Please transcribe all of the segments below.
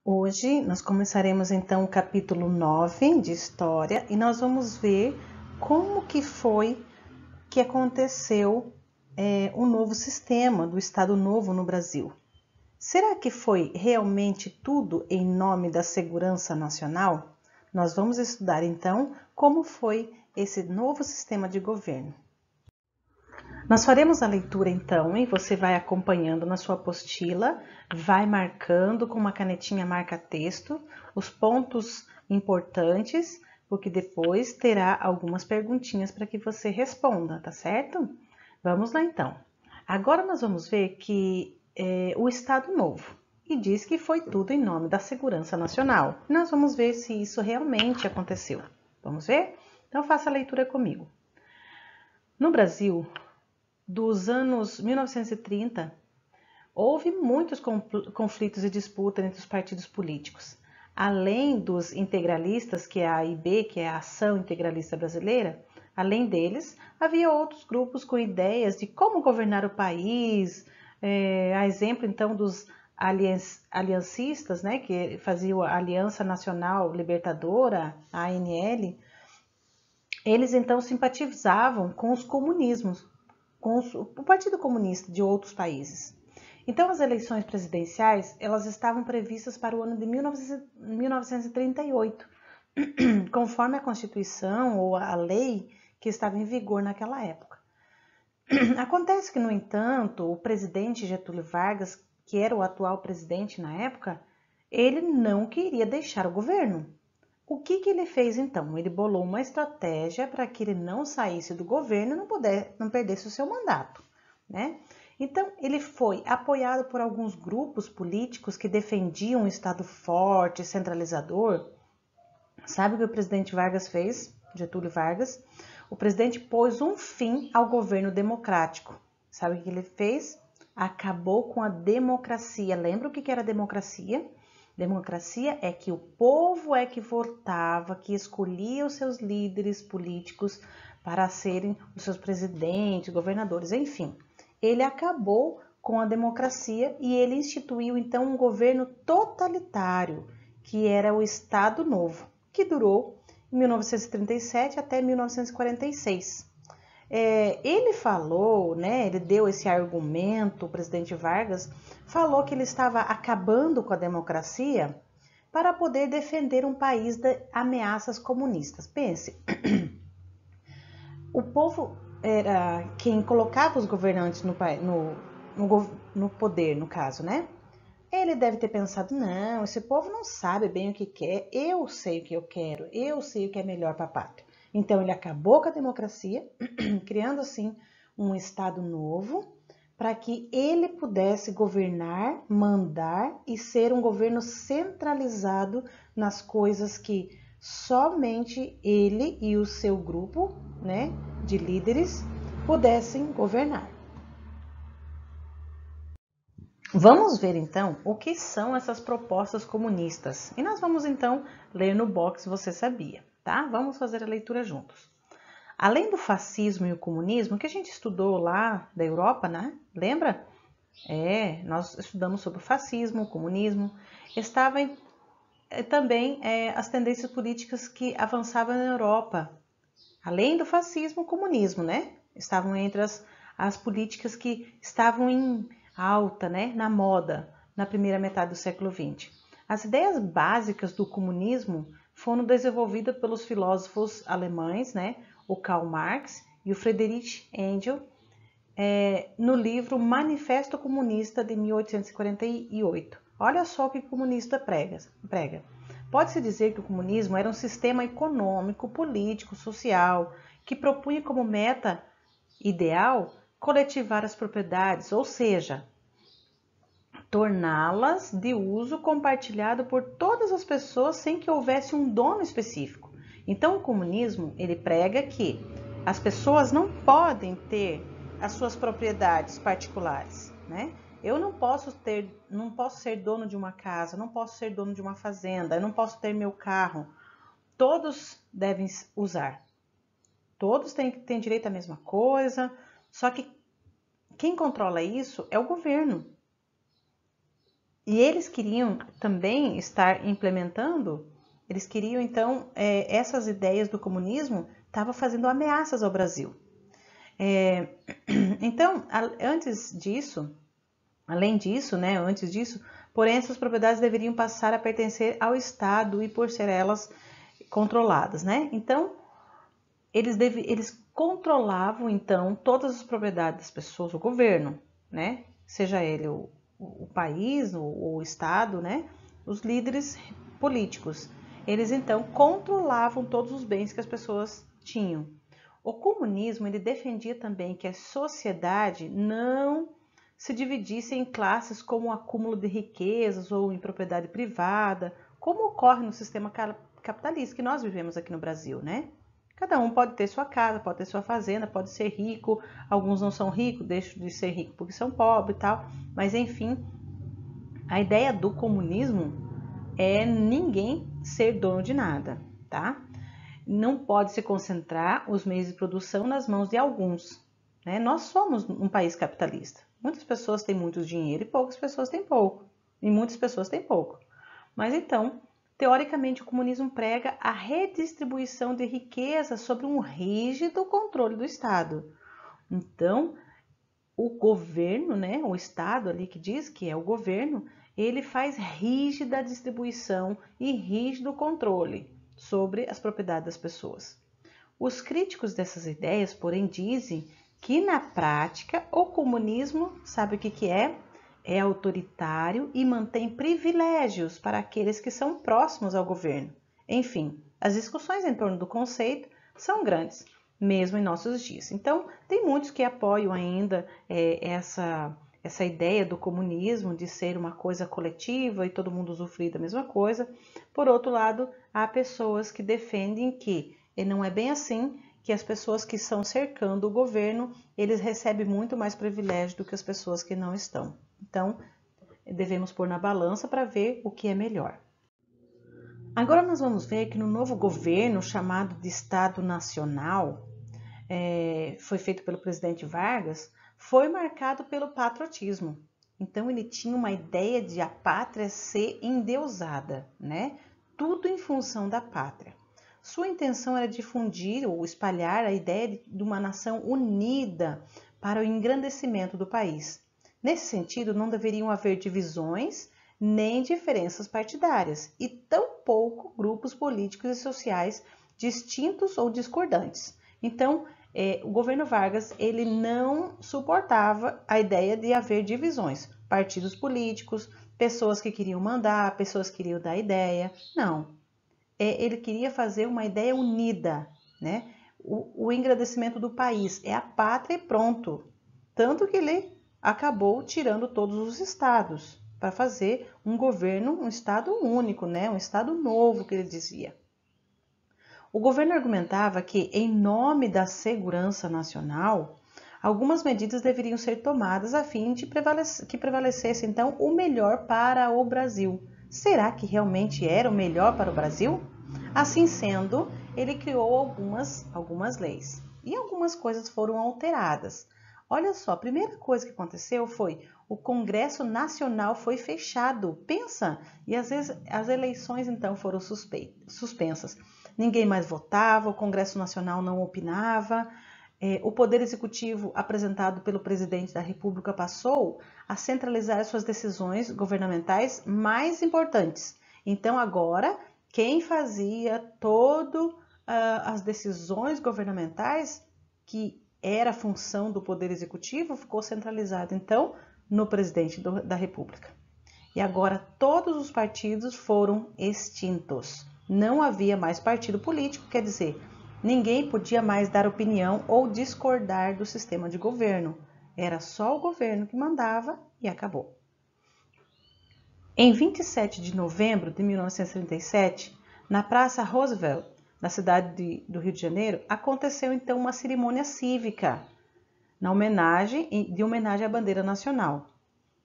Hoje nós começaremos então o capítulo 9 de História e nós vamos ver como que foi que aconteceu o novo sistema do Estado Novo no Brasil. Será que foi realmente tudo em nome da segurança nacional? Nós vamos estudar então como foi esse novo sistema de governo. Nós faremos a leitura então e você vai acompanhando na sua apostila, vai marcando com uma canetinha marca-texto os pontos importantes, porque depois terá algumas perguntinhas para que você responda, tá certo? Vamos lá então. Agora nós vamos ver que o Estado Novo e diz que foi tudo em nome da segurança nacional. Nós vamos ver se isso realmente aconteceu. Vamos ver? Então faça a leitura comigo. No Brasil, dos anos 1930, houve muitos conflitos e disputas entre os partidos políticos. Além dos integralistas, que é a AIB, que é a Ação Integralista Brasileira, além deles, havia outros grupos com ideias de como governar o país, a exemplo então dos aliancistas, né, que faziam a Aliança Nacional Libertadora, a ANL. Eles então simpatizavam com os comunismos, com o Partido Comunista de outros países. Então, as eleições presidenciais elas estavam previstas para o ano de 1938, conforme a Constituição ou a lei que estava em vigor naquela época. Acontece que, no entanto, o presidente Getúlio Vargas, que era o atual presidente na época, ele não queria deixar o governo. O que ele fez então? Ele bolou uma estratégia para que ele não saísse do governo e não perdesse o seu mandato, né? Então, ele foi apoiado por alguns grupos políticos que defendiam um Estado forte, centralizador. Sabe o que o presidente Vargas fez? Getúlio Vargas. O presidente pôs um fim ao governo democrático. Sabe o que ele fez? Acabou com a democracia. Lembra o que era democracia? Democracia é que o povo é que votava, que escolhia os seus líderes políticos para serem os seus presidentes, governadores, enfim. Ele acabou com a democracia e ele instituiu então um governo totalitário, que era o Estado Novo, que durou de 1937 até 1946. Ele falou, né, ele deu esse argumento, o presidente Vargas falou que ele estava acabando com a democracia para poder defender um país de ameaças comunistas. Pense, o povo era quem colocava os governantes no poder, no caso, né? Ele deve ter pensado, não, esse povo não sabe bem o que quer, eu sei o que eu quero, eu sei o que é melhor para a pátria. Então ele acabou com a democracia, criando assim um Estado novo, para que ele pudesse governar, mandar e ser um governo centralizado nas coisas que somente ele e o seu grupo, né, de líderes pudessem governar. Vamos ver então o que são essas propostas comunistas. E nós vamos então ler no box Você Sabia, tá? Vamos fazer a leitura juntos. Além do fascismo e o comunismo, que a gente estudou lá da Europa, né? Lembra? Nós estudamos sobre o fascismo, o comunismo. Estavam também as tendências políticas que avançavam na Europa. Além do fascismo, o comunismo, né? Estavam entre as políticas que estavam em alta, né? Na moda, na primeira metade do século XX. As ideias básicas do comunismo foram desenvolvidas pelos filósofos alemães, né? O Karl Marx e o Friedrich Engels, no livro Manifesto Comunista de 1848. Olha só o que o comunista prega. Pode-se dizer que o comunismo era um sistema econômico, político, social, que propunha como meta ideal coletivar as propriedades, ou seja, torná-las de uso compartilhado por todas as pessoas sem que houvesse um dono específico. Então, o comunismo, ele prega que as pessoas não podem ter as suas propriedades particulares, né? Eu não posso ser dono de uma casa, não posso ser dono de uma fazenda, eu não posso ter meu carro. Todos devem usar. Todos têm direito à mesma coisa, só que quem controla isso é o governo. E eles queriam também estar implementando, eles queriam então, essas ideias do comunismo estavam fazendo ameaças ao Brasil. Então, além disso, né, antes disso, porém essas propriedades deveriam passar a pertencer ao Estado e por ser elas controladas, né? Então, eles controlavam então todas as propriedades das pessoas, o governo, né? Seja ele o país, o Estado, né? Os líderes políticos. Eles então controlavam todos os bens que as pessoas tinham. O comunismo ele defendia também que a sociedade não se dividisse em classes como o acúmulo de riquezas ou em propriedade privada, como ocorre no sistema capitalista que nós vivemos aqui no Brasil, né? Cada um pode ter sua casa, pode ter sua fazenda, pode ser rico, alguns não são ricos, deixam de ser ricos porque são pobres e tal, mas enfim, a ideia do comunismo é ninguém ser dono de nada, tá? Não pode se concentrar os meios de produção nas mãos de alguns, né? Nós somos um país capitalista. Muitas pessoas têm muito dinheiro e poucas pessoas têm pouco. E muitas pessoas têm pouco. Mas então, teoricamente, o comunismo prega a redistribuição de riqueza sob um rígido controle do Estado. Então, o governo, né, o Estado ali que diz que é o governo, ele faz rígida distribuição e rígido controle sobre as propriedades das pessoas. Os críticos dessas ideias, porém, dizem que na prática o comunismo, sabe o que é? É autoritário e mantém privilégios para aqueles que são próximos ao governo. Enfim, as discussões em torno do conceito são grandes, mesmo em nossos dias. Então, tem muitos que apoiam ainda essa ideia do comunismo de ser uma coisa coletiva e todo mundo usufruir da mesma coisa. Por outro lado, há pessoas que defendem que não é bem assim, que as pessoas que estão cercando o governo, eles recebem muito mais privilégio do que as pessoas que não estão. Então, devemos pôr na balança para ver o que é melhor. Agora nós vamos ver que no novo governo, chamado de Estado Nacional, foi feito pelo presidente Vargas, foi marcado pelo patriotismo. Então ele tinha uma ideia de a pátria ser endeusada, né? Tudo em função da pátria. Sua intenção era difundir ou espalhar a ideia de uma nação unida para o engrandecimento do país. Nesse sentido, não deveriam haver divisões nem diferenças partidárias e tampouco grupos políticos e sociais distintos ou discordantes. Então, o governo Vargas ele não suportava a ideia de haver divisões, partidos políticos, pessoas que queriam mandar, pessoas que queriam dar ideia. Não, ele queria fazer uma ideia unida, né? O engrandecimento do país é a pátria e pronto. Tanto que ele acabou tirando todos os estados para fazer um governo, um estado único, né? Um estado novo, que ele dizia. O governo argumentava que, em nome da segurança nacional, algumas medidas deveriam ser tomadas a fim de que prevalecesse então o melhor para o Brasil. Será que realmente era o melhor para o Brasil? Assim sendo, ele criou algumas leis e algumas coisas foram alteradas. Olha só, a primeira coisa que aconteceu foi o Congresso Nacional foi fechado. Pensa! E às vezes as eleições então foram suspensas. Ninguém mais votava, o Congresso Nacional não opinava. O Poder Executivo, apresentado pelo Presidente da República, passou a centralizar suas decisões governamentais mais importantes. Então, agora, quem fazia todas as decisões governamentais, que era a função do Poder Executivo, ficou centralizado, então, no Presidente da República. E agora todos os partidos foram extintos. Não havia mais partido político, quer dizer, ninguém podia mais dar opinião ou discordar do sistema de governo. Era só o governo que mandava e acabou. Em 27 de novembro de 1937, na Praça Roosevelt, na cidade do Rio de Janeiro, aconteceu então uma cerimônia cívica de homenagem à bandeira nacional.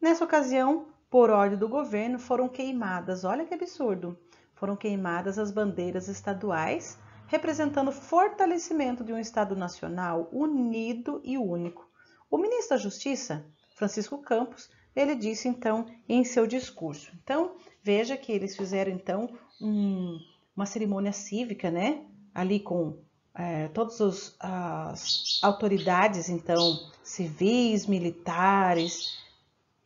Nessa ocasião, por ordem do governo, foram queimadas, olha que absurdo, foram queimadas as bandeiras estaduais, representando o fortalecimento de um Estado nacional unido e único. O ministro da Justiça, Francisco Campos, ele disse então em seu discurso. Então, veja que eles fizeram então uma cerimônia cívica, né? Ali com todas as autoridades, então, civis, militares,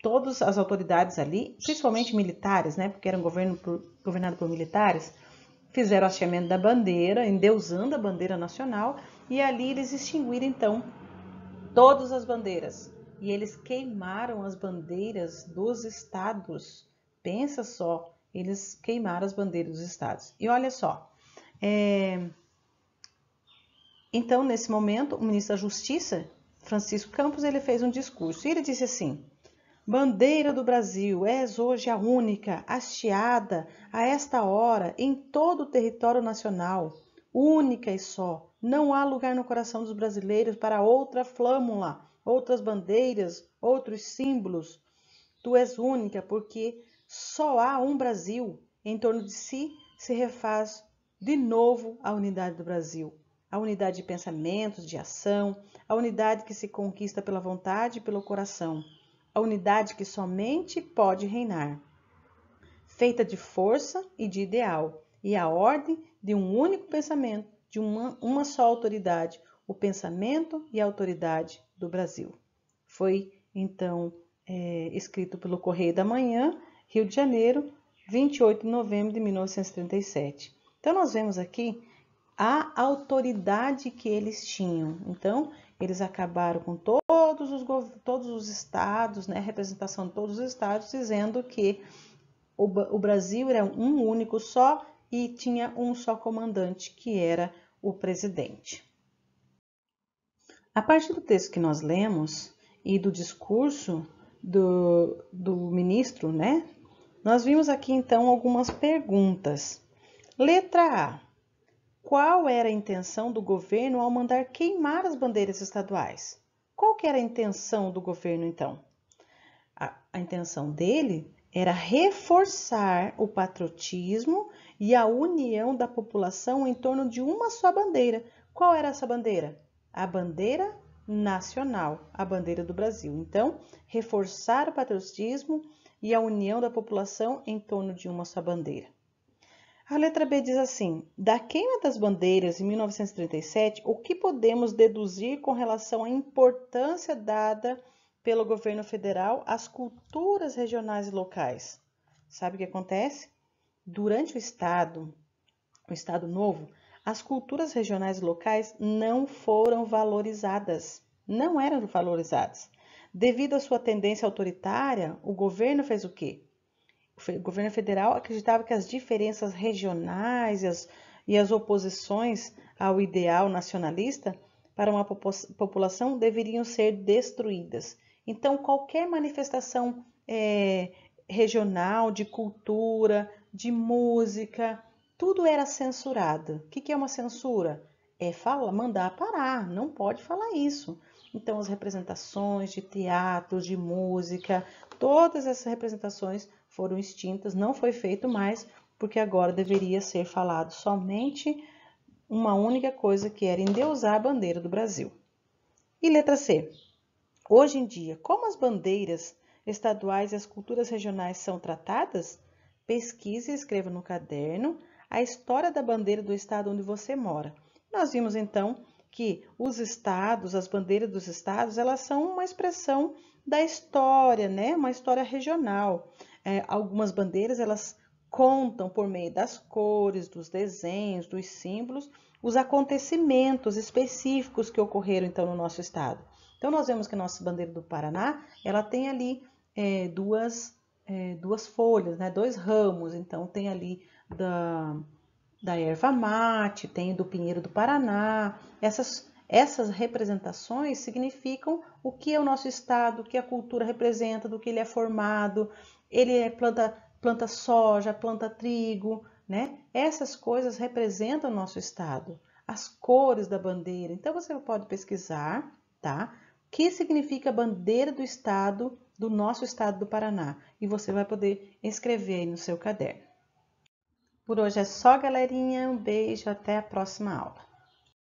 todas as autoridades ali, principalmente militares, né? Porque era um governo governado por militares, fizeram o hasteamento da bandeira, endeusando a bandeira nacional, e ali eles extinguiram então todas as bandeiras. E eles queimaram as bandeiras dos estados. Pensa só, eles queimaram as bandeiras dos estados. E olha só, então nesse momento o ministro da Justiça, Francisco Campos, ele fez um discurso e ele disse assim: bandeira do Brasil, és hoje a única, hasteada a esta hora em todo o território nacional, única e só. Não há lugar no coração dos brasileiros para outra flâmula, outras bandeiras, outros símbolos. Tu és única porque só há um Brasil. Em torno de si se refaz de novo a unidade do Brasil. A unidade de pensamentos, de ação, a unidade que se conquista pela vontade e pelo coração. A unidade que somente pode reinar, feita de força e de ideal, e a ordem de um único pensamento, de uma só autoridade, o pensamento e a autoridade do Brasil. Foi, então, escrito pelo Correio da Manhã, Rio de Janeiro, 28 de novembro de 1937. Então, nós vemos aqui a autoridade que eles tinham. Então, eles acabaram com todos os estados, né, representação de todos os estados, dizendo que o Brasil era um único só e tinha um só comandante, que era o presidente. A partir do texto que nós lemos e do discurso do ministro, né, nós vimos aqui então algumas perguntas. Letra A. Qual era a intenção do governo ao mandar queimar as bandeiras estaduais? Qual que era a intenção do governo, então? A intenção dele era reforçar o patriotismo e a união da população em torno de uma só bandeira. Qual era essa bandeira? A bandeira nacional, a bandeira do Brasil. Então, reforçar o patriotismo e a união da população em torno de uma só bandeira. A letra B diz assim: da queima das bandeiras em 1937, o que podemos deduzir com relação à importância dada pelo governo federal às culturas regionais e locais? Sabe o que acontece? Durante o Estado Novo, as culturas regionais e locais não foram valorizadas, não eram valorizadas. Devido à sua tendência autoritária, o governo fez o quê? O governo federal acreditava que as diferenças regionais e as oposições ao ideal nacionalista para uma população deveriam ser destruídas. Então, qualquer manifestação regional, de cultura, de música, tudo era censurado. O que é uma censura? É mandar parar, não pode falar isso. Então, as representações de teatro, de música, todas essas representações foram extintas, não foi feito mais, porque agora deveria ser falado somente uma única coisa, que era endeusar a bandeira do Brasil. E letra C. Hoje em dia, como as bandeiras estaduais e as culturas regionais são tratadas? Pesquise e escreva no caderno a história da bandeira do estado onde você mora. Nós vimos então que os estados, as bandeiras dos estados, elas são uma expressão da história, né? Uma história regional. Algumas bandeiras, elas contam por meio das cores, dos desenhos, dos símbolos, os acontecimentos específicos que ocorreram então no nosso estado. Então, nós vemos que a nossa bandeira do Paraná, ela tem ali duas folhas, né? 2 ramos. Então, tem ali da erva mate, tem do pinheiro do Paraná. Essas representações significam o que é o nosso estado, o que a cultura representa, do que ele é formado. Ele planta soja, planta trigo, né? Essas coisas representam o nosso estado, as cores da bandeira. Então, você pode pesquisar, tá? O que significa a bandeira do estado, do nosso estado do Paraná. E você vai poder escrever aí no seu caderno. Por hoje é só, galerinha. Um beijo, até a próxima aula.